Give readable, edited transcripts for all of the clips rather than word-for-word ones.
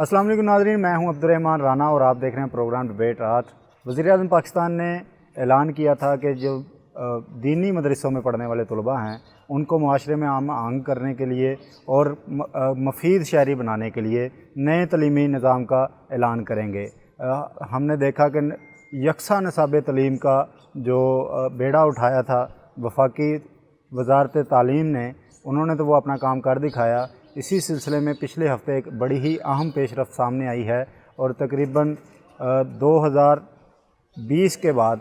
السلام علیکم ناظرین، میں ہوں عبدالرحمن رانا اور آپ دیکھ رہے ہیں پروگرام ڈبیٹ رات۔ وزیر اعظم پاکستان نے اعلان کیا تھا کہ جو دینی مدرسوں میں پڑھنے والے طلباء ہیں ان کو معاشرے میں عام آہنگ کرنے کے لیے اور مفید شہری بنانے کے لیے نئے تعلیمی نظام کا اعلان کریں گے۔ ہم نے دیکھا کہ یکساں نصاب تعلیم کا جو بیڑا اٹھایا تھا وفاقی وزارت تعلیم نے، انہوں نے تو وہ اپنا کام کر دکھایا۔ اسی سلسلے میں پچھلے ہفتے ایک بڑی ہی اہم پیش رفت سامنے آئی ہے اور تقریباً 2020 کے بعد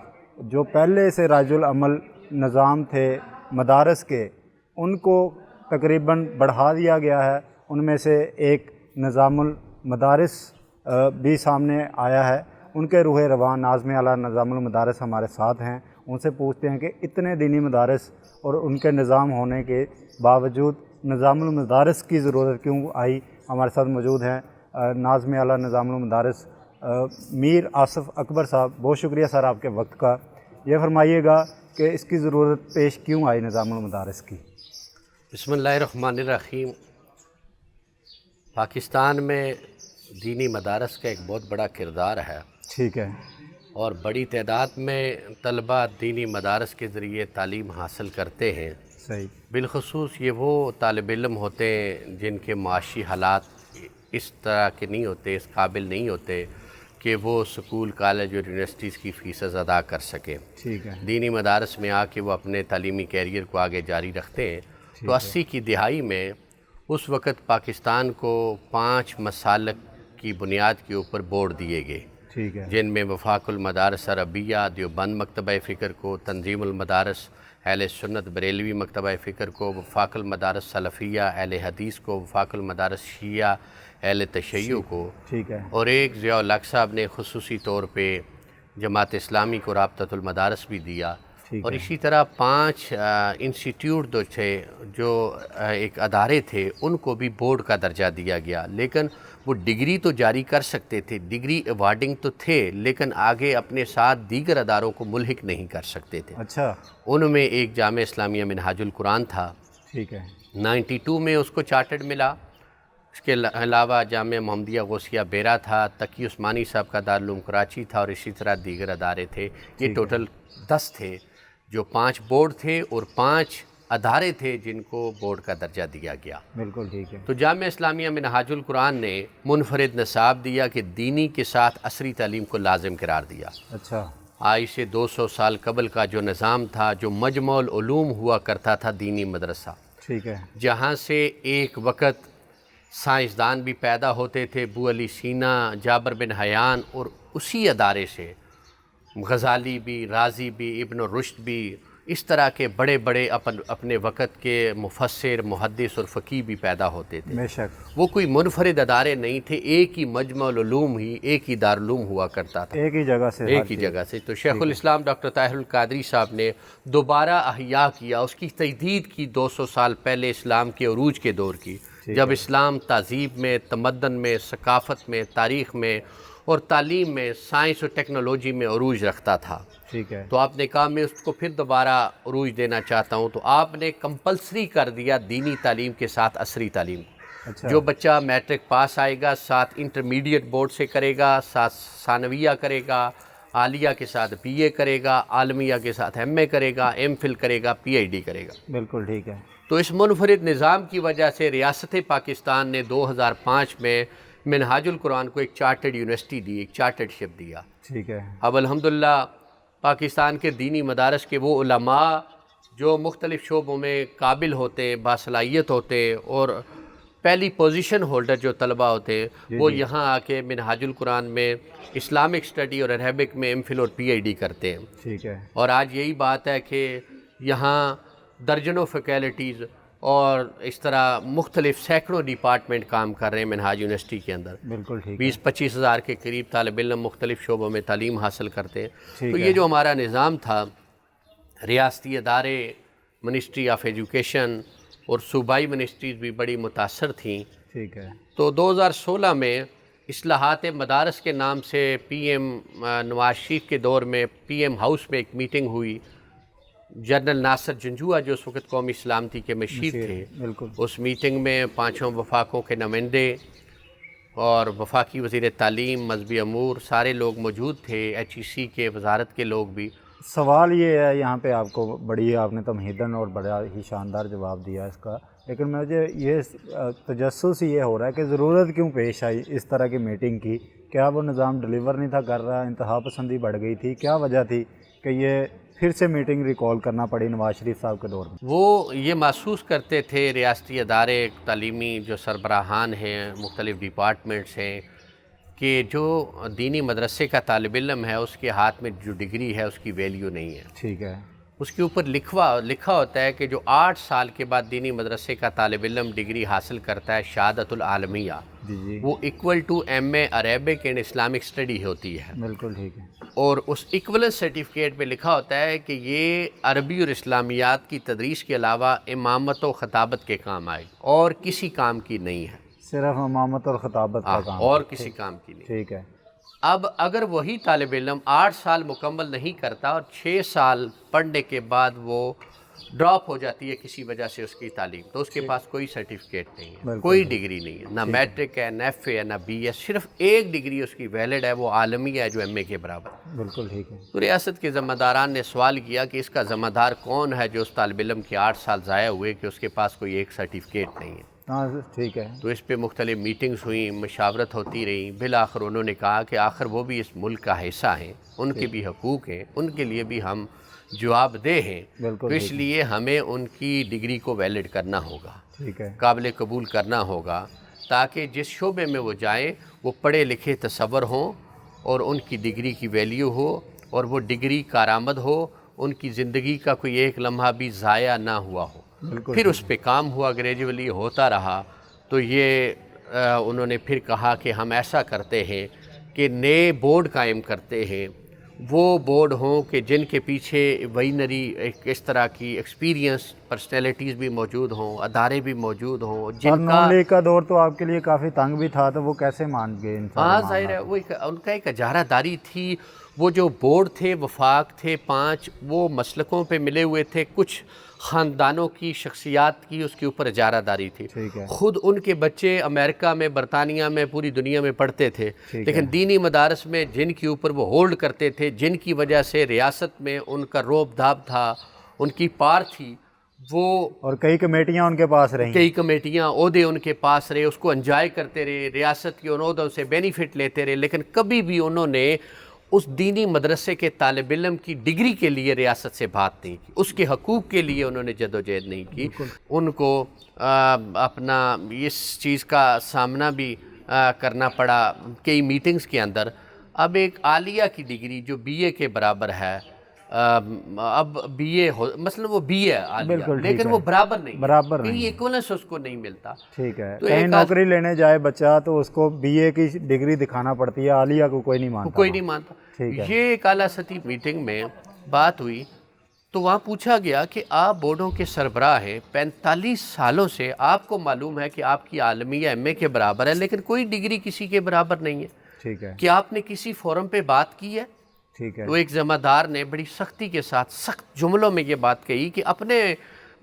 جو پہلے سے رائج العمل نظام تھے مدارس کے، ان کو تقریباً بڑھا دیا گیا ہے۔ ان میں سے ایک نظام المدارس بھی سامنے آیا ہے۔ ان کے روح رواں ناظم اعلیٰ نظام المدارس ہمارے ساتھ ہیں، ان سے پوچھتے ہیں کہ اتنے دینی مدارس اور ان کے نظام ہونے کے باوجود نظام المدارس کی ضرورت کیوں آئی۔ ہمارے ساتھ موجود ہیں ناظم اعلیٰ نظام المدارس میر آصف اکبر صاحب۔ بہت شکریہ سر آپ کے وقت کا۔ یہ فرمائیے گا کہ اس کی ضرورت پیش کیوں آئی نظام المدارس کی؟ بسم اللہ الرحمن الرحیم۔ پاکستان میں دینی مدارس کا ایک بہت بڑا کردار ہے، ٹھیک ہے، اور بڑی تعداد میں طلباء دینی مدارس کے ذریعے تعلیم حاصل کرتے ہیں۔ صحیح، بالخصوص یہ وہ طالب علم ہوتے ہیں جن کے معاشی حالات اس طرح کے نہیں ہوتے، اس قابل نہیں ہوتے کہ وہ سکول، کالج اور یونیورسٹیز کی فیسز ادا کر سکیں۔ ٹھیک ہے، دینی مدارس میں آ کے وہ اپنے تعلیمی کیریئر کو آگے جاری رکھتے ہیں۔ تو 80 کی دہائی میں اس وقت پاکستان کو 5 مسالک کی بنیاد کے اوپر بورڈ دیے گئے، ٹھیک ہے، جن میں وفاق المدارس عربیہ دیوبند مکتبہ فکر کو، تنظیم المدارس اہل سنت بریلوی مکتبہ فکر کو، وفاق المدارس سلفیہ اہل حدیث کو، وفاق المدارس شیعہ اہل تشیع کو، ٹھیک ہے، اور ایک ضیاء الحق صاحب نے خصوصی طور پہ جماعت اسلامی کو رابطۃ المدارس بھی دیا۔ اور اسی طرح 5 انسٹیٹیوٹ جو ایک ادارے تھے ان کو بھی بورڈ کا درجہ دیا گیا، لیکن وہ ڈگری تو جاری کر سکتے تھے، ڈگری ایوارڈنگ تو تھے، لیکن آگے اپنے ساتھ دیگر اداروں کو ملحق نہیں کر سکتے تھے۔ اچھا، ان میں ایک جامعہ اسلامیہ منہاج القرآن تھا، ٹھیک ہے، 92 میں اس کو چارٹرڈ ملا۔ اس کے علاوہ جامعہ محمدیہ غوثیہ بیرا تھا، تقی عثمانی صاحب کا دارالعلوم کراچی تھا، اور اسی طرح دیگر ادارے تھے۔ یہ ٹوٹل 10 تھے، جو 5 بورڈ تھے اور 5 ادارے تھے جن کو بورڈ کا درجہ دیا گیا۔ بالکل ٹھیک ہے، تو جامعہ اسلامیہ منہاج القرآن نے منفرد نصاب دیا کہ دینی کے ساتھ عصری تعلیم کو لازم قرار دیا۔ اچھا، آج سے 200 سال قبل کا جو نظام تھا، جو مجمع العلوم ہوا کرتا تھا دینی مدرسہ، ٹھیک ہے، جہاں سے ایک وقت سائنسدان بھی پیدا ہوتے تھے، ابو علی سینا، جابر بن حیان، اور اسی ادارے سے غزالی بھی، رازی بھی، ابن رشد بھی، اس طرح کے بڑے بڑے اپنے وقت کے مفسر، محدث اور فقیہ بھی پیدا ہوتے تھے۔ بے شک، وہ کوئی منفرد ادارے نہیں تھے، ایک ہی مجمع العلوم ہی، ایک ہی دارالعلوم ہوا کرتا تھا، ایک ہی جگہ سے، ایک ہی جگہ سے۔ تو شیخ الاسلام ڈاکٹر طاہر القادری صاحب نے دوبارہ احیاء کیا، اس کی تجدید کی 200 سال پہلے اسلام کے عروج کے دور کی، جب اسلام تہذیب میں، تمدن میں، ثقافت میں، تاریخ میں اور تعلیم میں، سائنس اور ٹیکنالوجی میں عروج رکھتا تھا۔ ٹھیک ہے، تو آپ نے کہا میں اس کو پھر دوبارہ عروج دینا چاہتا ہوں، تو آپ نے کمپلسری کر دیا دینی تعلیم کے ساتھ عصری تعلیم۔ اچھا، جو بچہ میٹرک پاس آئے گا، ساتھ انٹرمیڈیٹ بورڈ سے کرے گا، ساتھ ثانویہ کرے گا، عالیہ کے ساتھ بی اے کرے گا، عالمیہ کے ساتھ ایم اے کرے گا، ایم فل کرے گا، پی ایچ ڈی کرے گا۔ بالکل ٹھیک ہے، تو اس منفرد نظام کی وجہ سے ریاست پاکستان نے 2005 میں منہاج القرآن کو ایک چارٹرڈ یونیورسٹی دی، ایک چارٹرڈ شپ دیا۔ ٹھیک ہے، اب الحمدللہ پاکستان کے دینی مدارس کے وہ علماء جو مختلف شعبوں میں قابل ہوتے ہیں، باصلاحیت ہوتے ہیں، اور پہلی پوزیشن ہولڈر جو طلباء ہوتے ہیں، وہ یہاں آ کے منہاج القرآن میں اسلامک اسٹڈی اور عربک میں ایم فل اور پی ایچ ڈی کرتے ہیں۔ ٹھیک ہے، اور آج یہی بات ہے کہ یہاں درجنوں فیکلٹیز اور اس طرح مختلف سینکڑوں ڈپارٹمنٹ کام کر رہے ہیں منہاج یونیورسٹی کے اندر۔ بالکل ٹھیک ہے، 20-25 ہزار کے قریب طالب علم مختلف شعبوں میں تعلیم حاصل کرتے ہیں۔ تو یہ جو ہمارا نظام تھا، ریاستی ادارے، منسٹری آف ایجوکیشن اور صوبائی منسٹریز بھی بڑی متاثر تھیں۔ ٹھیک ہے، تو 2016 میں اصلاحات مدارس کے نام سے پی ایم نواز شریف کے دور میں پی ایم ہاؤس میں ایک میٹنگ ہوئی۔ جنرل ناصر جنجوعہ جو اس وقت قومی سلامتی کے مشیر تھے، بالکل، اس میٹنگ میں 5 وفاقوں کے نمائندے، اور وفاقی وزیر تعلیم، مذہبی امور سارے لوگ موجود تھے، HEC کے وزارت کے لوگ بھی۔ سوال یہ ہے یہاں پہ آپ کو بڑی آپ نے تمہیداً اور بڑا ہی شاندار جواب دیا اس کا، لیکن مجھے یہ تجسس یہ ہو رہا ہے کہ ضرورت کیوں پیش آئی اس طرح کی میٹنگ کی؟ کیا وہ نظام ڈلیور نہیں تھا کر رہا، انتہا پسندی بڑھ گئی تھی؟ کیا وجہ تھی کہ یہ پھر سے میٹنگ ریکال کرنا پڑی نواز شریف صاحب کے دور میں؟ وہ یہ محسوس کرتے تھے، ریاستی ادارے تعلیمی جو سربراہان ہیں، مختلف ڈپارٹمنٹس ہیں، کہ جو دینی مدرسے کا طالب علم ہے اس کے ہاتھ میں جو ڈگری ہے اس کی ویلیو نہیں ہے۔ ٹھیک ہے، اس کے اوپر لکھا ہوتا ہے کہ جو 8 سال کے بعد دینی مدرسے کا طالب علم ڈگری حاصل کرتا ہے شہادت العالمیہ، جی وہ equal to MA Arabic and Islamic study ہوتی ہے، بالکل ٹھیک ہے، اور اس ایکولنس سرٹیفکیٹ پہ لکھا ہوتا ہے کہ یہ عربی اور اسلامیات کی تدریس کے علاوہ امامت و خطابت کے کام آئے اور کسی کام کی نہیں ہے، صرف امامت اور خطابت کا کام اور کسی کام کی نہیں۔ ٹھیک ہے، اب اگر وہی طالب علم 8 سال مکمل نہیں کرتا اور 6 سال پڑھنے کے بعد وہ ڈراپ ہو جاتی ہے کسی وجہ سے اس کی تعلیم، تو اس کے پاس کوئی سرٹیفکیٹ نہیں ہے، کوئی ڈگری نہیں ہے، نہ میٹرک ہے، نہ FA ہے، نہ BS، صرف ایک ڈگری اس کی ویلڈ ہے، وہ عالمیہ ہے جو MA کے برابر۔ بالکل ٹھیک ہے، تو ریاست کے ذمہ داران نے سوال کیا کہ اس کا ذمہ دار کون ہے جو اس طالب علم کے 8 سال ضائع ہوئے کہ اس کے پاس کوئی ایک سرٹیفکیٹ نہیں ہے۔ ہاں ٹھیک ہے، تو اس پہ مختلف میٹنگز ہوئیں، مشاورت ہوتی رہی، بالآخر انہوں نے کہا کہ آخر وہ بھی اس ملک کا حصہ ہیں، ان کے بھی حقوق ہیں، ان کے لیے بھی ہم جواب دہ ہیں، بالکل تو اس لیے ہمیں ان کی ڈگری کو ویلڈ کرنا ہوگا، ٹھیک ہے، قابل قبول کرنا ہوگا، تاکہ جس شعبے میں وہ جائیں وہ پڑھے لکھے تصور ہوں اور ان کی ڈگری کی ویلیو ہو اور وہ ڈگری کارآمد ہو، ان کی زندگی کا کوئی ایک لمحہ بھی ضائع نہ ہوا ہو۔ بالکل پھر اس پہ کام ہوا، گریجولی ہوتا رہا، تو یہ انہوں نے پھر کہا کہ ہم ایسا کرتے ہیں کہ نئے بورڈ قائم کرتے ہیں، وہ بورڈ ہوں کہ جن کے پیچھے وینری اس طرح کی ایکسپیرینس پرسنالٹیز بھی موجود ہوں، ادارے بھی موجود ہوں، اور جن نون لیگ کا دور تو آپ کے لیے کافی تنگ بھی تھا، تو وہ کیسے مان گئے ان سارے ہاں ظاہر ہے وہ ان کا ایک اجارہ داری تھی۔ وہ جو بورڈ تھے، وفاق تھے 5، وہ مسلکوں پہ ملے ہوئے تھے، کچھ خاندانوں کی شخصیات کی اس کے اوپر اجارہ داری تھی۔ ٹھیک ہے، خود ان کے بچے امریکہ میں، برطانیہ میں، پوری دنیا میں پڑھتے تھے، ٹھیک لیکن دینی مدارس میں جن کے اوپر وہ ہولڈ کرتے تھے، جن کی وجہ سے ریاست میں ان کا روب دھاب تھا، ان کی پار تھی، وہ اور کئی کمیٹیاں ان کے پاس رہیں، کئی کمیٹیاں، عہدے ان کے پاس رہے، اس کو انجوائے کرتے رہے، ریاست کے ان عہدوں سے بینیفٹ لیتے رہے، لیکن کبھی بھی انہوں نے اس دینی مدرسے کے طالب علم کی ڈگری کے لیے ریاست سے بات نہیں کی، اس کے حقوق کے لیے انہوں نے جدوجہد نہیں کی۔ ان کو اپنا اس چیز کا سامنا بھی کرنا پڑا کئی میٹنگز کے اندر۔ اب ایک عالیہ کی ڈگری جو BA کے برابر ہے، اب BA مثلا وہ BA عالیہ، لیکن وہ برابر نہیں، ایکولنس اس کو نہیں ملتا۔ ٹھیک ہے، کہیں نوکری لینے جائے بچہ تو اس کو BA کی ڈگری دکھانا پڑتی ہے، عالیہ کو کوئی نہیں مانتا، یہ ایک اعلیٰ سطحی میٹنگ میں بات ہوئی تو وہاں پوچھا گیا کہ آپ بورڈوں کے سربراہ ہیں، 45 سالوں سے آپ کو معلوم ہے کہ آپ کی عالمیہ MA کے برابر ہے، لیکن کوئی ڈگری کسی کے برابر نہیں ہے، ٹھیک ہے، کہ آپ نے کسی فورم پہ بات کی ہے؟ ٹھیک ہے، تو ایک ذمہ دار نے بڑی سختی کے ساتھ سخت جملوں میں یہ بات کہی کہ اپنے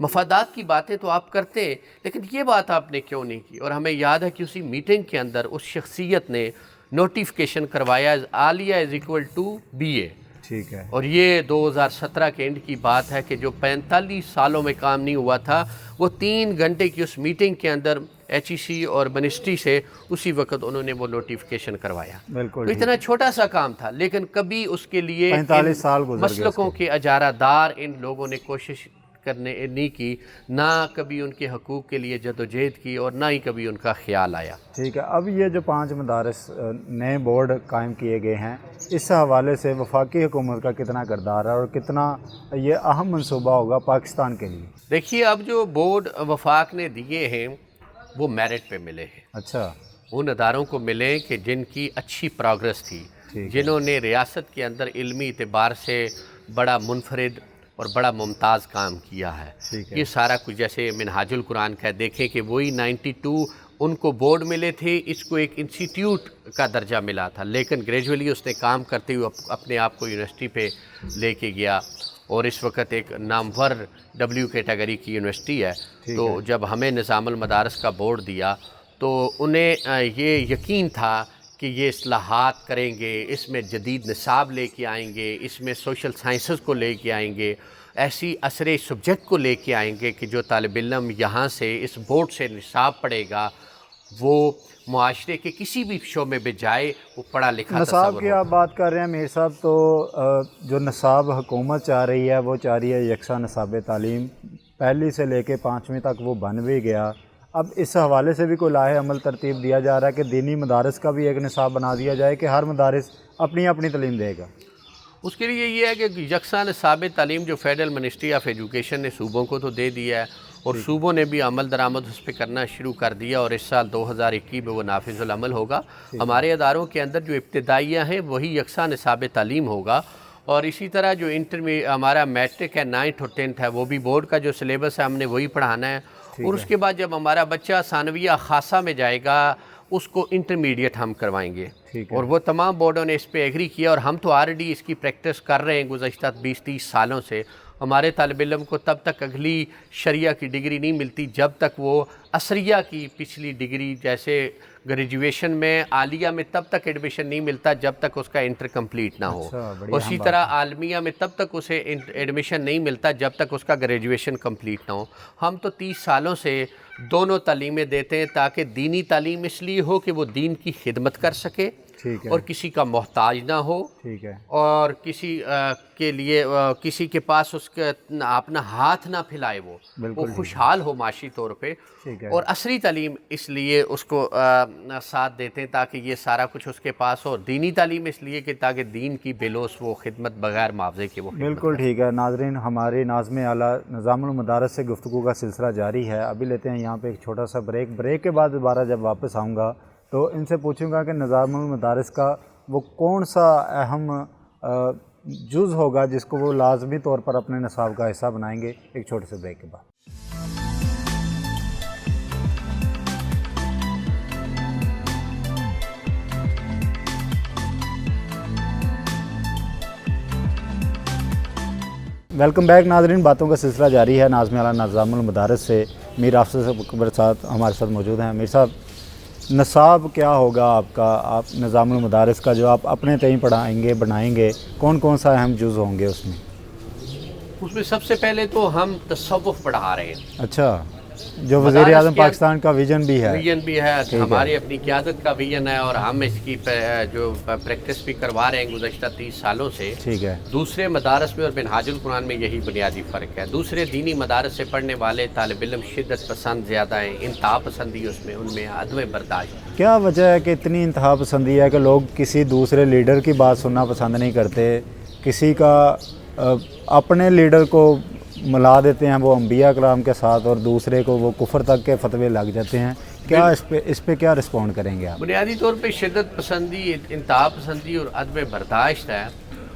مفادات کی باتیں تو آپ کرتے ہیں، لیکن یہ بات آپ نے کیوں نہیں کی؟ اور ہمیں یاد ہے کہ اسی میٹنگ کے اندر اس شخصیت نے نوٹیفیکیشن کروایا عالیہ = BA، ٹھیک ہے، اور یہ 2017 کے اینڈ کی بات ہے کہ جو 45 سالوں میں کام نہیں ہوا تھا، وہ 3 گھنٹے کی اس میٹنگ کے اندر HEC اور منسٹری سے اسی وقت انہوں نے وہ نوٹیفیکیشن کروایا۔ بالکل تو اتنا چھوٹا سا کام تھا، لیکن کبھی اس کے لیے 45 سال گزر گئے، مسلکوں کے اجارہ دار ان لوگوں نے کوشش کرنے نہیں کی، نہ کبھی ان کے حقوق کے لیے جدوجہد کی اور نہ ہی کبھی ان کا خیال آیا۔ ٹھیک ہے، اب یہ جو 5 مدارس نئے بورڈ قائم کیے گئے ہیں، اس حوالے سے وفاقی حکومت کا کتنا کردار ہے اور کتنا یہ اہم منصوبہ ہوگا پاکستان کے لیے؟ دیکھیے، اب جو بورڈ وفاق نے دیے ہیں وہ میرٹ پہ ملے ہیں، اچھا، ان اداروں کو ملے کہ جن کی اچھی پروگرس تھی، جنہوں نے ریاست کے اندر علمی اعتبار سے بڑا منفرد اور بڑا ممتاز کام کیا ہے۔ یہ سارا کچھ جیسے منہاج القرآن کا دیکھیں کہ وہی 92 ان کو بورڈ ملے تھے، اس کو ایک انسٹیٹیوٹ کا درجہ ملا تھا، لیکن گریجولی اس نے کام کرتے ہوئے اپنے آپ کو یونیورسٹی پہ لے کے گیا، اور اس وقت ایک نامور W کیٹیگری کی یونیورسٹی ہے۔ تو جب ہمیں نظام المدارس کا بورڈ دیا تو انہیں یہ یقین تھا کہ یہ اصلاحات کریں گے، اس میں جدید نصاب لے کے آئیں گے، اس میں سوشل سائنسز کو لے کے آئیں گے، ایسی عصری سبجیکٹ کو لے کے آئیں گے کہ جو طالب علم یہاں سے اس بورڈ سے نصاب پڑھے گا وہ معاشرے کے کسی بھی شعبے میں جائے وہ پڑھا لکھا نصاب کی آپ بات کر رہے ہیں میر صاحب، تو جو نصاب حکومت چاہ رہی ہے وہ چاہ رہی ہے یکساں نصاب تعلیم، پہلی سے لے کے 5ویں تک وہ بن بھی گیا۔ اب اس حوالے سے بھی کوئی لاہ عمل ترتیب دیا جا رہا ہے کہ دینی مدارس کا بھی ایک نصاب بنا دیا جائے کہ ہر مدارس اپنی اپنی تعلیم دے گا؟ اس کے لیے یہ ہے کہ یکساں نصاب تعلیم جو فیڈرل منسٹری آف ایجوکیشن نے صوبوں کو تو دے دیا ہے اور صوبوں نے بھی عمل درآمد اس پہ کرنا شروع کر دیا اور اس سال 2021 میں وہ نافذ العمل ہوگا۔ ہمارے اداروں کے اندر جو ابتدائیہ ہیں وہی یکساں نصاب تعلیم ہوگا، اور اسی طرح جو ہمارا میٹرک ہے 9th اور 10th ہے وہ بھی بورڈ کا جو سلیبس ہے ہم نے وہی پڑھانا ہے، اور اس کے بعد جب ہمارا بچہ ثانویہ خاصہ میں جائے گا اس کو انٹرمیڈیٹ ہم کروائیں گے، اور وہ تمام بورڈوں نے اس پہ ایگری کیا، اور ہم تو آلریڈی اس کی پریکٹس کر رہے ہیں گزشتہ 20-30 سالوں سے۔ ہمارے طالب علم کو تب تک اگلی شریعہ کی ڈگری نہیں ملتی جب تک وہ عصریہ کی پچھلی ڈگری، جیسے گریجویشن میں عالیہ میں تب تک ایڈمیشن نہیں ملتا جب تک اس کا انٹر کمپلیٹ نہ ہو، اسی طرح عالمیہ میں تب تک اسے ایڈمیشن نہیں ملتا جب تک اس کا گریجویشن کمپلیٹ نہ ہو۔ ہم تو 30 سالوں سے دونوں تعلیمیں دیتے ہیں تاکہ دینی تعلیم اس لیے ہو کہ وہ دین کی خدمت کر سکے اور کسی کا محتاج نہ ہو، اور کسی کے لیے کسی کے پاس اس کا اپنا ہاتھ نہ پھیلائے، وہ خوشحال ہو معاشی طور پہ، اور عصری تعلیم اس لیے اس کو ساتھ دیتے ہیں تاکہ یہ سارا کچھ اس کے پاس ہو، دینی تعلیم اس لیے کہ تاکہ دین کی بلوس وہ خدمت بغیر معاوضے کے وہ خدمت۔ بالکل ٹھیک ہے ناظرین، ہماری ناظم اعلیٰ نظام المدارس سے گفتگو کا سلسلہ جاری ہے۔ ابھی لیتے ہیں یہاں پہ ایک چھوٹا سا بریک کے بعد دوبارہ جب واپس آؤں گا تو ان سے پوچھوں گا کہ نظام المدارس کا وہ کون سا اہم جز ہوگا جس کو وہ لازمی طور پر اپنے نصاب کا حصہ بنائیں گے، ایک چھوٹے سے بریک کے بعد۔ ویلکم بیک ناظرین، باتوں کا سلسلہ جاری ہے ناظم اعلیٰ نظام المدارس سے۔ میر افضل اکبر صاحب ہمارے ساتھ موجود ہیں۔ میر صاحب، نصاب کیا ہوگا آپ کا، آپ نظام المدارس کا جو آپ اپنے تئیں پڑھائیں گے بنائیں گے، کون کون سا اہم جز ہوں گے اس میں؟ اس میں سب سے پہلے تو ہم تصوف پڑھا رہے ہیں۔ اچھا، جو وزیر اعظم پاکستان کا ویژن بھی ہے، ہماری اپنی قیادت کا ویژن ہے، اور ہم اس کی جو پریکٹس بھی کروا رہے ہیں گزشتہ 30 سالوں سے۔ ٹھیک ہے۔ دوسرے مدارس میں اور منہاج القرآن میں یہی بنیادی فرق ہے۔ دوسرے دینی مدارس سے پڑھنے والے طالب علم شدت پسند زیادہ ہیں، انتہا پسندی اس میں، ان میں عدم برداشت۔ کیا وجہ ہے کہ اتنی انتہا پسندی ہے کہ لوگ کسی دوسرے لیڈر کی بات سننا پسند نہیں کرتے، کسی کا اپنے لیڈر کو ملا دیتے ہیں وہ انبیاء کرام کے ساتھ، اور دوسرے کو وہ کفر تک کے فتوے لگ جاتے ہیں؟ کیا اس پہ کیا رسپونڈ کریں گے آپ؟ بنیادی طور پہ شدت پسندی، انتہا پسندی اور عدم برداشت ہے۔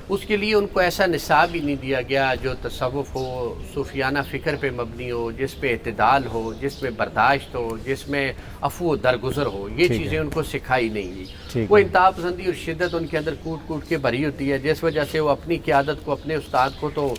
اس کے لیے ان کو ایسا نصاب ہی نہیں دیا گیا جو تصوف ہو، صوفیانہ فکر پہ مبنی ہو، جس پہ اعتدال ہو، جس میں برداشت ہو، جس میں عفو و درگزر ہو، یہ چیزیں ان کو سکھائی نہیں گئی۔ وہ انتہا پسندی اور شدت ان کے اندر کوٹ کوٹ کے بھری ہوتی ہے، جس وجہ سے وہ اپنی قیادت کو، اپنے استاد کو تو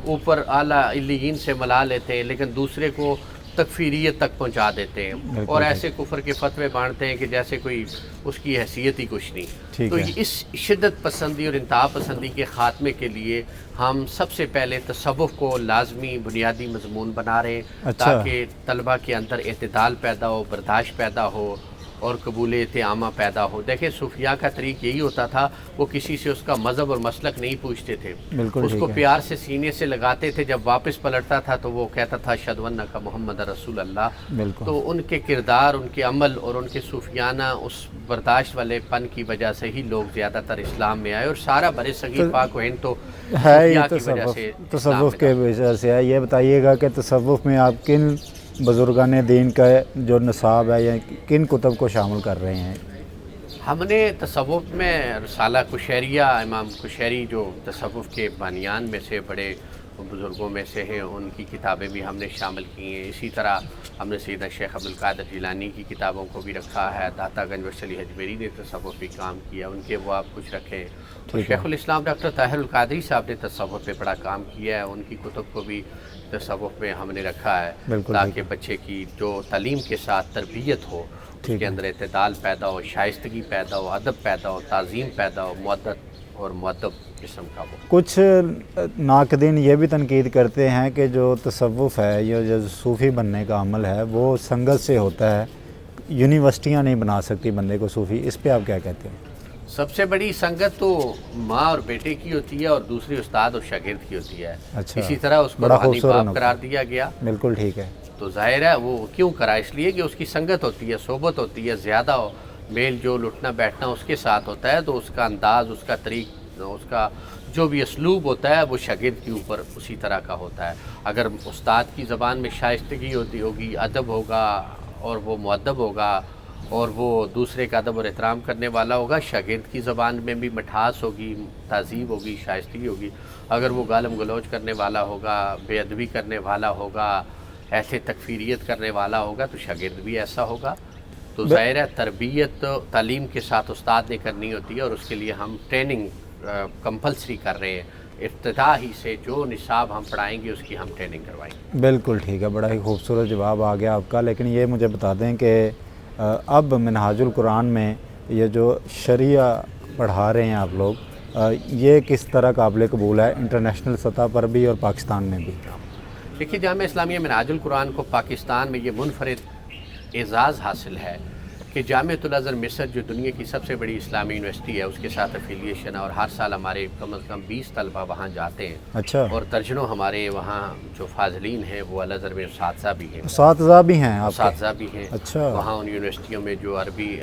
اوپر اعلیٰ علیین سے ملا لیتے ہیں، لیکن دوسرے کو تکفیریت تک پہنچا دیتے ہیں، اور ایسے کفر کے فتوے باندھتے ہیں کہ جیسے کوئی اس کی حیثیت ہی کچھ نہیں۔ تو اس شدت پسندی اور انتہا پسندی کے خاتمے کے لیے ہم سب سے پہلے تصوف کو لازمی بنیادی مضمون بنا رہے ہیں، تاکہ طلبہ کے اندر اعتدال پیدا ہو، برداشت پیدا ہو، اور قبولیت عامہ پیدا ہو۔ دیکھیں صوفیاء کا طریق یہی ہوتا تھا، وہ کسی سے اس کا مذہب اور مسلک نہیں پوچھتے تھے، اس کو پیار سے سینے سے لگاتے تھے، جب واپس پلٹتا تھا تو وہ کہتا تھا اشہد انک محمد رسول اللہ۔ تو ان کے کردار، ان کے عمل اور ان کے صوفیانہ اس برداشت والے پن کی وجہ سے ہی لوگ زیادہ تر اسلام میں آئے، اور سارا بر صغیر پاک و ہند تو صوفیاء کی وجہ سے، تصوف کے وجہ سے ہے۔ یہ بتائیے گا کہ تصوف میں آپ کن بزرگان دین کا جو نصاب ہے یا کن کتب کو شامل کر رہے ہیں؟ ہم نے تصوف میں رسالہ کشیریہ، امام کشیری جو تصوف کے بانیان میں سے بڑے بزرگوں میں سے ہیں، ان کی کتابیں بھی ہم نے شامل کی ہیں۔ اسی طرح ہم نے سیدنا شیخ عبدالقادر جیلانی کی کتابوں کو بھی رکھا ہے، داتا گنج وصلی حجویری نے تصوفی کام کیا، ان کے وہ آپ کچھ رکھیں۔ اور شیخ الاسلام ڈاکٹر طاہر القادری صاحب نے تصوف پہ بڑا کام کیا ہے، ان کی کتب کو بھی تصوف میں ہم نے رکھا ہے، تاکہ بچے کی جو تعلیم کے ساتھ تربیت ہو اس کے اندر اعتدال پیدا ہو، شائستگی پیدا ہو، ادب پیدا ہو، تعظیم پیدا ہو، مودت اور مؤدب قسم کا ہو۔ کچھ ناقدین یہ بھی تنقید کرتے ہیں کہ جو تصوف ہے یا جو صوفی بننے کا عمل ہے وہ سنگت سے ہوتا ہے، یونیورسٹیاں نہیں بنا سکتی بندے کو صوفی، اس پہ آپ کیا کہتے ہیں؟ سب سے بڑی سنگت تو ماں اور بیٹے کی ہوتی ہے اور دوسری استاد اور شاگرد کی ہوتی ہے۔ اچھا، اسی طرح اس کو بڑا روحانی خوبصورت باپ قرار دیا گیا، بالکل ٹھیک ہے۔ تو ظاہر ہے وہ کیوں کرا، اس لیے کہ اس کی سنگت ہوتی ہے، صحبت ہوتی ہے، زیادہ میل جول اٹھنا بیٹھنا اس کے ساتھ ہوتا ہے، تو اس کا انداز، اس کا طریق، اس کا جو بھی اسلوب ہوتا ہے وہ شاگرد کے اوپر اسی طرح کا ہوتا ہے۔ اگر استاد کی زبان میں شائستگی ہوگی، ادب ہوگا اور وہ مؤدب ہوگا اور وہ دوسرے کا ادب اور احترام کرنے والا ہوگا، شاگرد کی زبان میں بھی مٹھاس ہوگی، تہذیب ہوگی، شائستگی ہوگی۔ اگر وہ گالم گلوچ کرنے والا ہوگا، بے ادبی کرنے والا ہوگا، ایسے تکفیریت کرنے والا ہوگا، تو شاگرد بھی ایسا ہوگا۔ تو ظاہر ہے تربیت تعلیم کے ساتھ استاد نے کرنی ہوتی ہے، اور اس کے لیے ہم ٹریننگ کمپلسری کر رہے ہیں۔ ابتدا ہی سے جو نصاب ہم پڑھائیں گے اس کی ہم ٹریننگ کروائیں گے۔ بالکل ٹھیک ہے، بڑا ہی خوبصورت جواب آ گیا آپ کا، لیکن یہ مجھے بتا دیں کہ اب منہاج القرآن میں یہ جو شریعہ پڑھا رہے ہیں آپ لوگ، یہ کس طرح قابل قبول ہے انٹرنیشنل سطح پر بھی اور پاکستان میں بھی؟ دیکھیے، جامعہ اسلامیہ منہاج القرآن کو پاکستان میں یہ منفرد اعزاز حاصل ہے کہ جامعۃ الازہر مصر جو دنیا کی سب سے بڑی اسلامی یونیورسٹی ہے، اس کے ساتھ افیلیشن ہے، اور ہر سال ہمارے کم از کم 20 طلبہ وہاں جاتے ہیں۔ اچھا، اور اور درجنوں ہمارے وہاں جو فاضلین ہیں وہ الازہر میں اساتذہ بھی ہیں، اساتذہ بھی ہیں آپ کے؟ اساتذہ بھی ہیں۔ اچھا، وہاں ان یونیورسٹیوں میں جو عربی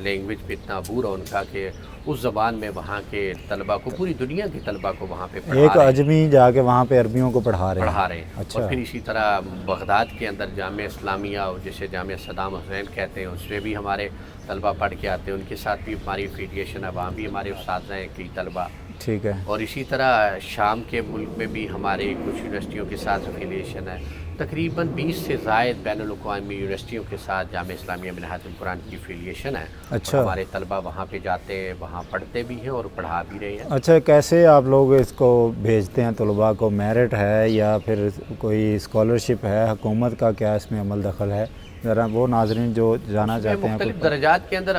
لینگویج پہ اتنا عبور ہے ان کا کہ اس زبان میں وہاں کے طلبہ کو، پوری دنیا کے طلبہ کو وہاں پہ ایک اجمی جا کے وہاں پہ عربیوں کو پڑھا رہے ہیں۔ اچھا۔ اور پھر اسی طرح بغداد کے اندر جامعہ اسلامیہ، جسے جامعہ صدام حسین کہتے ہیں، اس سے بھی ہمارے طلبہ پڑھ کے آتے ہیں، ان کے ساتھ بھی ہماری افیلیشن ہے، وہاں بھی ہمارے اساتذہ ہیں کئی طلبہ۔ ٹھیک ہے، اور اسی طرح شام کے ملک میں بھی ہمارے کچھ یونیورسٹیوں کے ساتھ افیلیشن ہے۔ تقریباً 20 سے زائد بین الاقوامی یونیورسٹیوں کے ساتھ جامعہ اسلامیہ منہاج القرآن کی افیلیشن ہے۔ اچھا، اور ہمارے طلبہ وہاں پہ جاتے ہیں، وہاں پڑھتے بھی ہیں اور پڑھا بھی رہے ہیں۔ اچھا، کیسے آپ لوگ اس کو بھیجتے ہیں طلباء کو؟ میرٹ ہے یا پھر کوئی اسکالرشپ ہے؟ حکومت کا کیا اس میں عمل دخل ہے؟ ذرا وہ ناظرین جو جانا چاہتے ہیں۔ مختلف درجات کے اندر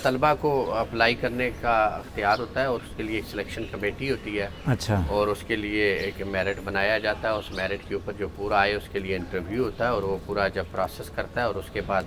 طلباء کو اپلائی کرنے کا اختیار ہوتا ہے، اور اس کے لیے ایک سلیکشن کمیٹی ہوتی ہے۔ اچھا، اور اس کے لیے ایک میرٹ بنایا جاتا ہے، اس میرٹ کے اوپر جو پورا آئے اس کے لیے انٹرویو ہوتا ہے، اور وہ پورا جب پروسیس کرتا ہے اور اس کے بعد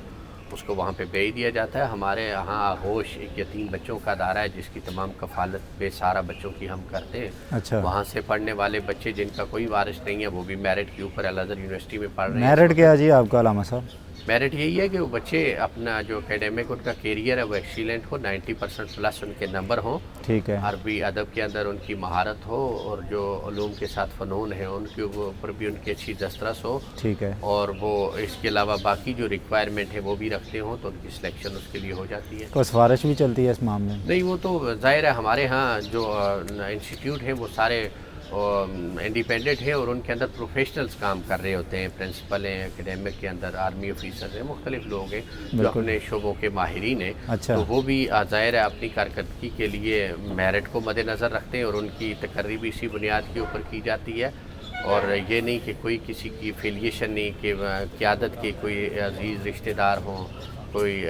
اس کو وہاں پہ بھیج دیا جاتا ہے۔ ہمارے یہاں آغوش ایک یتیم بچوں کا ادارہ ہے جس کی تمام کفالت بے سارا بچوں کی ہم کرتے ہیں۔ اچھا، وہاں سے پڑھنے والے بچے جن کا کوئی وارث نہیں ہے وہ بھی میرٹ کے اوپر الازہر یونیورسٹی میں پڑھ رہے ہیں۔ میرٹ کیا جی آپ کا علامہ صاحب؟ میرٹ یہی ہے کہ وہ بچے اپنا جو اکیڈمک ان کا کیریئر ہے وہ ایکسیلنٹ ہو، 90% پلس ان کے نمبر ہوں، ٹھیک ہے، عربی ادب کے اندر ان کی مہارت ہو، اور جو علوم کے ساتھ فنون ہیں ان کے اوپر بھی ان کی اچھی دسترس ہو، ٹھیک ہے، اور وہ اس کے علاوہ باقی جو ریکوائرمنٹ ہے وہ بھی رکھتے ہوں، تو ان کی سلیکشن اس کے لیے ہو جاتی ہے۔ کوئی سفارش بھی چلتی ہے اس معاملے میں؟ نہیں، وہ تو ظاہر ہے ہمارے ہاں جو انسٹیٹیوٹ ہیں وہ سارے انڈیپینڈنٹ ہے، اور ان کے اندر پروفیشنلز کام کر رہے ہوتے ہیں، پرنسپل ہیں، اکیڈمک کے اندر آرمی آفیسر ہیں، مختلف لوگ ہیں جو اپنے شعبوں کے ماہرین ہیں۔ اچھا، تو وہ بھی ظاہر ہے اپنی کارکردگی کے لیے میرٹ کو مد نظر رکھتے ہیں، اور ان کی تقرری بھی اسی بنیاد کے اوپر کی جاتی ہے، اور یہ نہیں کہ کوئی کسی کی افیلیشن نہیں کہ قیادت کے کوئی عزیز رشتہ دار ہوں، کوئی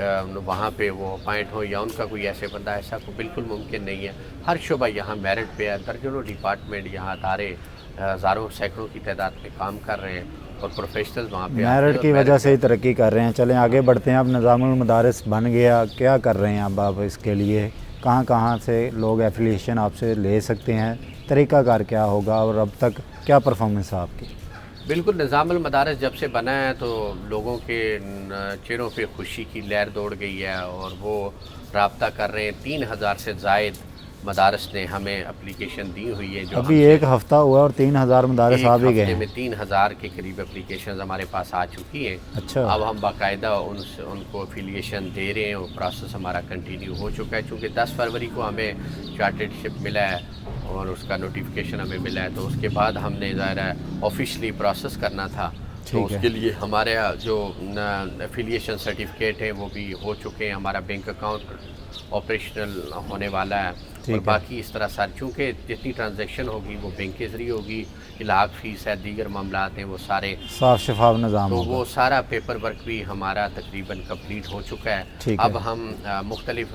وہاں پہ وہ اپائنٹ ہو، یا ان کا کوئی ایسے بندہ، ایسا کو بالکل ممکن نہیں ہے۔ ہر شعبہ یہاں میرٹ پہ ہے، درجنوں ڈپارٹمنٹ یہاں ادارے ہزاروں سینکڑوں کی تعداد میں کام کر رہے ہیں، اور پروفیشنلز وہاں پہ میرٹ کی وجہ سے ہی ترقی کر رہے ہیں۔ چلیں آگے بڑھتے ہیں، اب نظام المدارس بن گیا، کیا کر رہے ہیں اب آپ اس کے لیے؟ کہاں سے لوگ ایفیلیشن آپ سے لے سکتے ہیں؟ طریقہ کار کیا ہوگا، اور اب تک کیا پرفارمنس ہے آپ کی؟ بالکل، نظام المدارس جب سے بنا ہے تو لوگوں کے چہروں پہ خوشی کی لہر دوڑ گئی ہے، اور وہ رابطہ کر رہے ہیں۔ 3000 سے زائد مدارس نے ہمیں اپلیکیشن دی ہوئی ہے، جو ابھی ایک ہفتہ ہوا اور 3000 مدارس آ بھی گئے ہیں؟ میں 3000 کے قریب اپلیکیشنز ہمارے پاس آ چکی ہیں۔ اچھا، اب ہم باقاعدہ ان کو افیلیشن دے رہے ہیں، وہ پروسیس ہمارا کنٹینیو ہو چکا ہے، چونکہ 10 فروری کو ہمیں چارٹرڈ شپ ملا ہے اور اس کا نوٹیفیکیشن ہمیں ملا ہے، تو اس کے بعد ہم نے ظاہر ہے آفیشلی پروسیس کرنا تھا، تو اس کے لیے ہمارے جو افیلیشن سرٹیفکیٹ ہیں وہ بھی ہو چکے ہیں، ہمارا بینک اکاؤنٹ آپریشنل ہونے والا ہے، اور باقی اس طرح سر چونکہ جتنی ٹرانزیکشن ہوگی وہ بینک کے ذریعے ہوگی، علاق فیس ہے، دیگر معاملات ہیں، وہ سارے صاف شفاف نظام تو ہوگا۔ وہ سارا پیپر ورک بھی ہمارا تقریباً کمپلیٹ ہو چکا ہے۔ اب ہم مختلف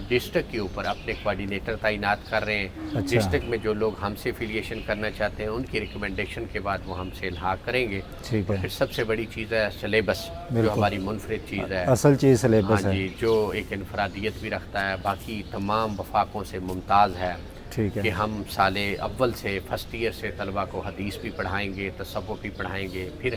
ڈسٹرکٹ کے اوپر اپنے کوآرڈینیٹر تعینات کر رہے ہیں۔ ڈسٹرکٹ میں جو لوگ ہم سے افیلیشن کرنا چاہتے ہیں ان کی ریکمنڈیشن کے بعد وہ ہم سے الحاق کریں گے۔ پھر سب سے بڑی چیز ہے سلیبس، جو ہماری منفرد چیز ہے، اصل چیز سلیبس ہے جی، جو ایک انفرادیت بھی رکھتا ہے، باقی تمام وفاقوں سے ممتاز ہے کہ ہم سال اول سے فرسٹ ایئر سے طلبہ کو حدیث بھی پڑھائیں گے، تصوف بھی پڑھائیں گے۔ پھر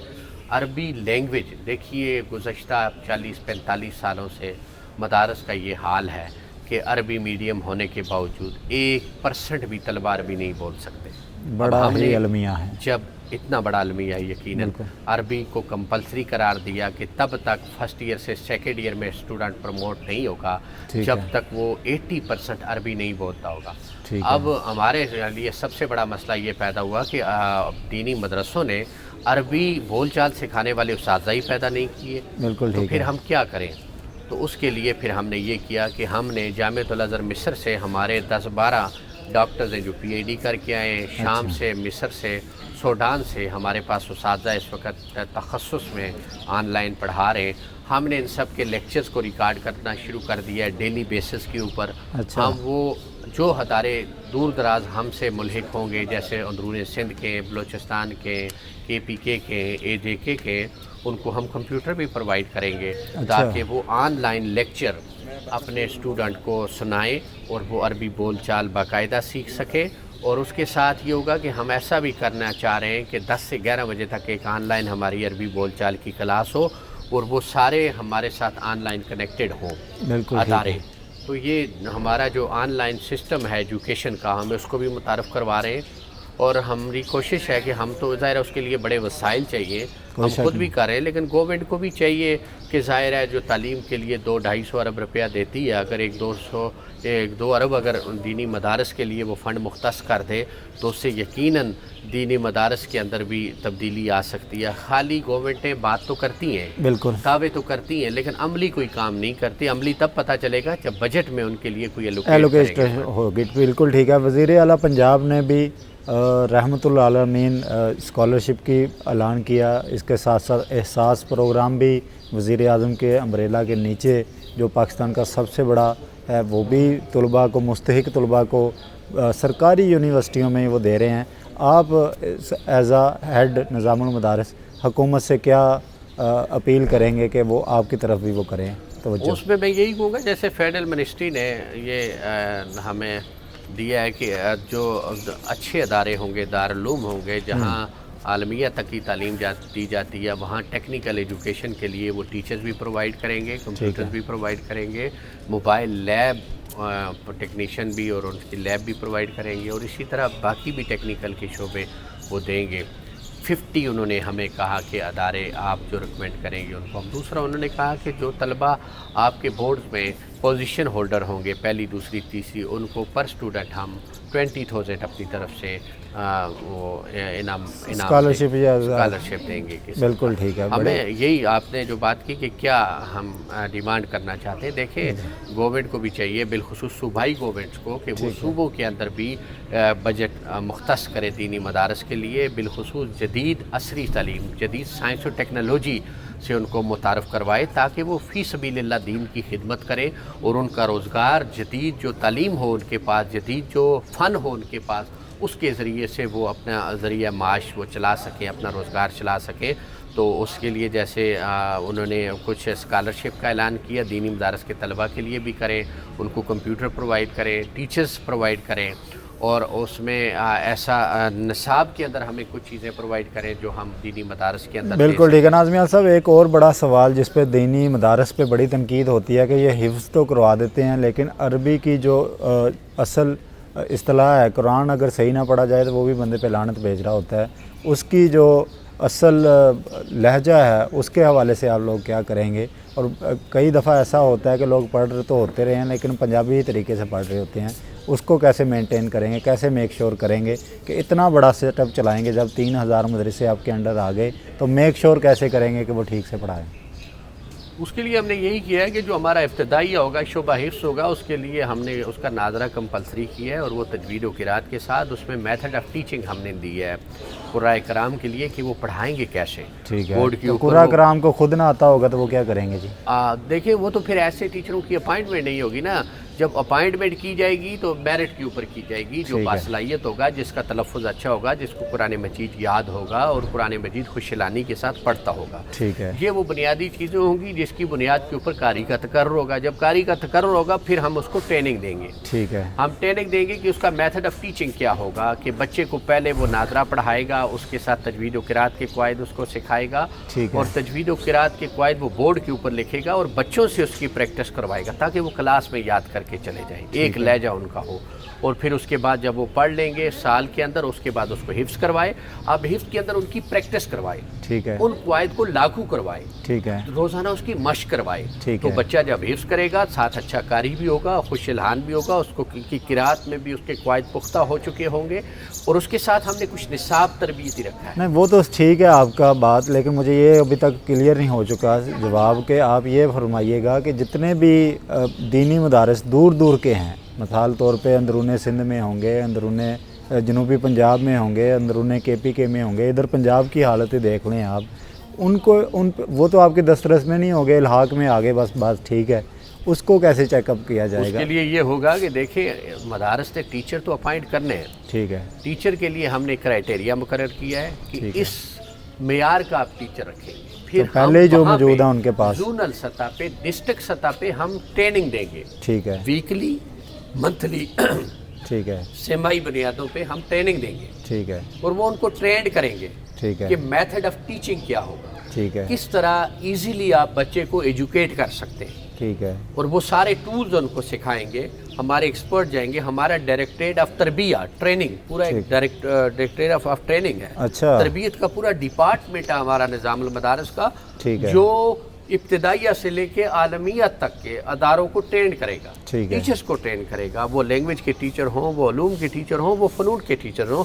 عربی لینگویج، دیکھیے گزشتہ 40-45 سالوں سے مدارس کا یہ حال ہے کہ عربی میڈیم ہونے کے باوجود 1% بھی طلبہ عربی نہیں بول سکتے۔ بڑا ہی المیہ ہے۔ جب اتنا بڑا المیہ یقیناً عربی کو کمپلسری قرار دیا کہ تب تک فرسٹ ایئر سے سیکنڈ ایئر میں اسٹوڈنٹ پروموٹ نہیں ہوگا جب تک وہ 80% عربی نہیں بولتا ہوگا۔ اب ہمارے لیے سب سے بڑا مسئلہ یہ پیدا ہوا کہ دینی مدرسوں نے عربی بول چال سکھانے والے اساتذہ ہی پیدا نہیں کیے، تو پھر ہم کیا کریں؟ تو اس کے لیے پھر ہم نے یہ کیا کہ ہم نے جامعۃ الازہر مصر سے ہمارے 10-12 ڈاکٹرز ہیں جو پی ایچ ڈی کر کے آئے ہیں، شام سے، مصر سے، سوڈان سے ہمارے پاس اساتذہ اس وقت تخصص میں آن لائن پڑھا رہے ہیں۔ ہم نے ان سب کے لیکچرز کو ریکارڈ کرنا شروع کر دیا ہے ڈیلی بیسس کے اوپر۔ ہم وہ جو ادارے دور دراز ہم سے ملحق ہوں گے، جیسے اندرون سندھ کے، بلوچستان کے پی کے اے جے کے ان کو ہم کمپیوٹر بھی پرووائڈ کریں گے تاکہ وہ آن لائن لیکچر اپنے اسٹوڈنٹ کو سنائیں اور وہ عربی بول چال باقاعدہ سیکھ سکے۔ اور اس کے ساتھ یہ ہوگا کہ ہم ایسا بھی کرنا چاہ رہے ہیں کہ 10 سے 11 بجے تک ایک آن لائن ہماری عربی بول چال کی کلاس ہو اور وہ سارے ہمارے ساتھ آن لائن کنیکٹڈ ہوں ادارے۔ تو یہ ہمارا جو آن لائن سسٹم ہے ایجوکیشن کا، ہم اس کو بھی متعارف کروا رہے ہیں، اور ہماری کوشش ہے کہ ہم تو ظاہر ہے اس کے لیے بڑے وسائل چاہیے، ہم خود بھی کر رہے ہیں، لیکن گورنمنٹ کو بھی چاہیے کہ ظاہر ہے جو تعلیم کے لیے 200-250 ارب روپیہ دیتی ہے، اگر 1-2 ارب اگر دینی مدارس کے لیے وہ فنڈ مختص کر دے تو اس سے یقیناً دینی مدارس کے اندر بھی تبدیلی آ سکتی ہے۔ خالی گورنمنٹیں بات تو کرتی ہیں، بالکل دعوے تو کرتی ہیں، لیکن عملی کوئی کام نہیں کرتی۔ عملی تب پتہ چلے گا جب بجٹ میں ان کے لیے کوئی ایلوکیٹ ہوگی۔ بالکل ٹھیک ہے۔ وزیر اعلیٰ پنجاب نے بھی رحمت اللہ عالمین اسکالرشپ کی اعلان کیا، اس کے ساتھ ساتھ احساس پروگرام بھی وزیر اعظم کے امبریلا کے نیچے جو پاکستان کا سب سے بڑا ہے وہ بھی طلباء کو، مستحق طلباء کو سرکاری یونیورسٹیوں میں وہ دے رہے ہیں۔ آپ ایز اے ہیڈ نظام المدارس حکومت سے کیا اپیل کریں گے کہ وہ آپ کی طرف بھی وہ کریں توجہ؟ اس میں یہی کہوں گا جیسے فیڈرل منسٹری نے یہ ہمیں دیا ہے کہ جو اچھے ادارے ہوں گے، دارالعلوم ہوں گے جہاں عالمیہ تک کی تعلیم دی جاتی ہے، وہاں ٹیکنیکل ایجوکیشن کے لیے وہ ٹیچرز بھی پرووائڈ کریں گے، کمپیوٹرز بھی پرووائڈ کریں گے، موبائل لیب ٹیکنیشین بھی اور ان کی لیب بھی پرووائڈ کریں گے، اور اسی طرح باقی بھی ٹیکنیکل کے شعبے وہ دیں گے۔ 50 انہوں نے ہمیں کہا کہ ادارے آپ جو ریکمینڈ کریں گے ان کو ہم۔ دوسرا انہوں نے کہا کہ جو طلبہ آپ کے بورڈ میں پوزیشن ہولڈر ہوں گے، پہلی، دوسری، تیسری، ان کو پر اسٹوڈنٹ ہم 20,000 اپنی طرف سے وہ اسکالرشپ دیں گے۔ بالکل ٹھیک ہے۔ ہمیں یہی آپ نے جو بات کی کہ کیا ہم ڈیمانڈ کرنا چاہتے ہیں، دیکھیں گورنمنٹ کو بھی چاہیے، بالخصوص صوبائی گورنمنٹس کو، کہ وہ صوبوں کے اندر بھی بجٹ مختص کرے دینی مدارس کے لیے، بالخصوص جدید عصری تعلیم، جدید سائنس اور ٹیکنالوجی سے ان کو متعارف کروائے تاکہ وہ فی سبیل اللہ دین کی خدمت کرے اور ان کا روزگار، جدید جو تعلیم ہو ان کے پاس، جدید جو فن ہو ان کے پاس، اس کے ذریعے سے وہ اپنا ذریعہ معاش وہ چلا سکیں، اپنا روزگار چلا سکیں۔ تو اس کے لیے جیسے انہوں نے کچھ اسکالرشپ کا اعلان کیا، دینی مدارس کے طلباء کے لیے بھی کریں، ان کو کمپیوٹر پرووائڈ کریں، ٹیچرز پرووائڈ کریں، اور اس میں ایسا نصاب کے اندر ہمیں کچھ چیزیں پرووائڈ کریں جو ہم دینی مدارس کے اندر۔ بالکل ٹھیک ہے ناظمین صاحب، ایک اور بڑا سوال جس پہ دینی مدارس پہ بڑی تنقید ہوتی ہے کہ یہ حفظ تو کروا دیتے ہیں لیکن عربی کی جو اصل اصطلاح ہے، قرآن اگر صحیح نہ پڑھا جائے تو وہ بھی بندے پہ لعنت بھیج رہا ہوتا ہے، اس کی جو اصل لہجہ ہے اس کے حوالے سے آپ لوگ کیا کریں گے؟ اور کئی دفعہ ایسا ہوتا ہے کہ لوگ پڑھ رہے تو ہوتے رہے ہیں لیکن پنجابی طریقے سے پڑھ رہے ہوتے ہیں، اس کو کیسے مینٹین کریں گے، کیسے میک شور کریں گے کہ اتنا بڑا سیٹ اپ چلائیں گے؟ جب 3,000 مدرسے آپ کے انڈر آ گئے تو میک شور کیسے کریں گے کہ وہ ٹھیک سے پڑھائیں؟ اس کے لیے ہم نے یہی کیا ہے کہ جو ہمارا ابتدائیہ ہوگا، شعبہ حفظ ہوگا، اس کے لیے ہم نے اس کا ناظرہ کمپلسری کیا ہے، اور وہ تجوید و قرات کے ساتھ اس میں میتھڈ آف ٹیچنگ ہم نے دی ہے قراء کرام کے لیے کہ وہ پڑھائیں گے کیسے. ٹھیک ہے. بورڈ کے تو اوپر قراء کرام کو خود نہ آتا ہوگا تو وہ کیا کریں گے جی؟ دیکھیں وہ تو پھر ایسے ٹیچروں کی اپائنٹمنٹ نہیں ہوگی نا. جب اپائنٹمنٹ کی جائے گی تو میرٹ کے اوپر کی جائے گی. جو باصلاحیت ہوگا، جس کا تلفظ اچھا ہوگا، جس کو قرآن مجید یاد ہوگا اور قرآن مجید خوشلانی کے ساتھ پڑھتا ہوگا. ٹھیک ہے. یہ وہ بنیادی چیزیں ہوں گی جس کی بنیاد کے اوپر قاری کا تقرر ہوگا. جب قاری کا تقرر ہوگا پھر ہم اس کو ٹریننگ دیں گے. ٹھیک ہے. ہم ٹریننگ دیں گے کہ اس کا میتھڈ آف ٹیچنگ کیا ہوگا، کہ بچے کو پہلے وہ ناظرہ پڑھائے گا، اس کے ساتھ تجوید و قرات کے قواعد اس کو سکھائے گا، اور تجوید و قرات کے قواعد وہ بورڈ کے اوپر لکھے گا اور بچوں سے اس کی پریکٹس کروائے گا تاکہ وہ کلاس میں یاد کر کے چلے جائیں، ایک لہجہ ان کا ہو. اور پھر اس کے بعد جب وہ پڑھ لیں گے سال کے اندر، اس کے بعد اس کو حفظ کروائے. اب حفظ کے اندر ان کی پریکٹس کروائے. ٹھیک ہے. ان قواعد کو لاگو کروائے. ٹھیک ہے. روزانہ اس کی مشق کروائے. تو بچہ جب حفظ کرے گا، ساتھ اچھا قاری بھی ہوگا، خوش الحان بھی ہوگا، اس کو کی قرات میں بھی اس کے قواعد پختہ ہو چکے ہوں گے. اور اس کے ساتھ ہم نے کچھ نصاب تربیتی رکھا ہے. نہیں وہ تو ٹھیک ہے آپ کا بات، لیکن مجھے یہ ابھی تک کلیئر نہیں ہو چکا جواب کہ آپ یہ فرمائیے گا کہ جتنے بھی دینی مدارس دور دور کے ہیں، مثال طور پہ اندرون سندھ میں ہوں گے، اندرون جنوبی پنجاب میں ہوں گے، اندرون KPK میں ہوں گے، ادھر پنجاب کی حالتیں دیکھ لیں آپ، ان کو وہ تو آپ کے دسترس میں نہیں ہوں گے، الحاق میں آگے بس بات ٹھیک ہے، اس کو کیسے چیک اپ کیا جائے گا؟ اس کے لیے یہ ہوگا کہ دیکھیں مدارس نے ٹیچر تو اپائنٹ کرنے ہیں. ٹھیک ہے. ٹیچر کے لیے ہم نے کرائٹیریا مقرر کیا ہے کہ اس معیار کا آپ ٹیچر رکھیں گے. پھر پہلے جو موجود ہیں ان کے پاس زونل سطح پہ، ڈسٹرکٹ سطح پہ ہم ٹریننگ دیں گے. ٹھیک ہے. ویکلی، منتھلی، ٹھیک ہے، سیمائی بنیادوں پہ ہم ٹریننگ دیں گے. ٹھیک ہے. اور وہ ان کو ٹرینڈ کریں گے. ٹھیک ہے. کہ میتھڈ آف ٹیچنگ کیا ہوگا. ٹھیک ہے. کس طرح ایزیلی آپ بچے کو ایجوکیٹ کر سکتے ہیں. ٹھیک ہے. اور وہ سارے ٹولز ان کو سکھائیں گے. ہمارے ایکسپرٹ جائیں گے. ہمارا ڈائریکٹریٹ آف تربیہ ٹریننگ، پورا ایک ڈائریکٹریٹ آف ٹریننگ ہے. اچھا. تربیت کا پورا ڈپارٹمنٹ ہے ہمارا نظام المدارس کا. ٹھیک ہے. جو ابتدائیہ سے لے کے عالمیت تک کے اداروں کو ٹرین کرے گا. ٹیچرز کو ٹرین کرے گا. وہ لینگویج کے ٹیچر ہوں، وہ علوم کے ٹیچر ہوں، وہ فنون کے ٹیچر ہوں.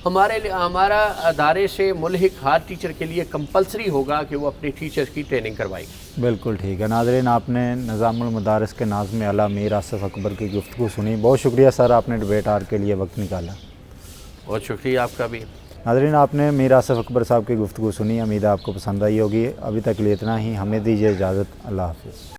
ہمارا ادارے سے ملحق ہر ٹیچر کے لیے کمپلسری ہوگا کہ وہ اپنی ٹیچرز کی ٹریننگ کروائے گا. بالکل ٹھیک ہے. ناظرین، آپ نے نظام المدارس کے ناظم اعلیٰ میر آصف اکبر کی گفتگو سنی. بہت شکریہ سر، آپ نے ڈبیٹ آر کے لیے وقت نکالا. بہت شکریہ آپ کا بھی. ناظرین، آپ نے میر آصف اکبر صاحب کی گفتگو سنی. امید ہے آپ کو پسند آئی ہوگی. ابھی تک لیے اتنا ہی. ہمیں دیجیے اجازت. اللہ حافظ.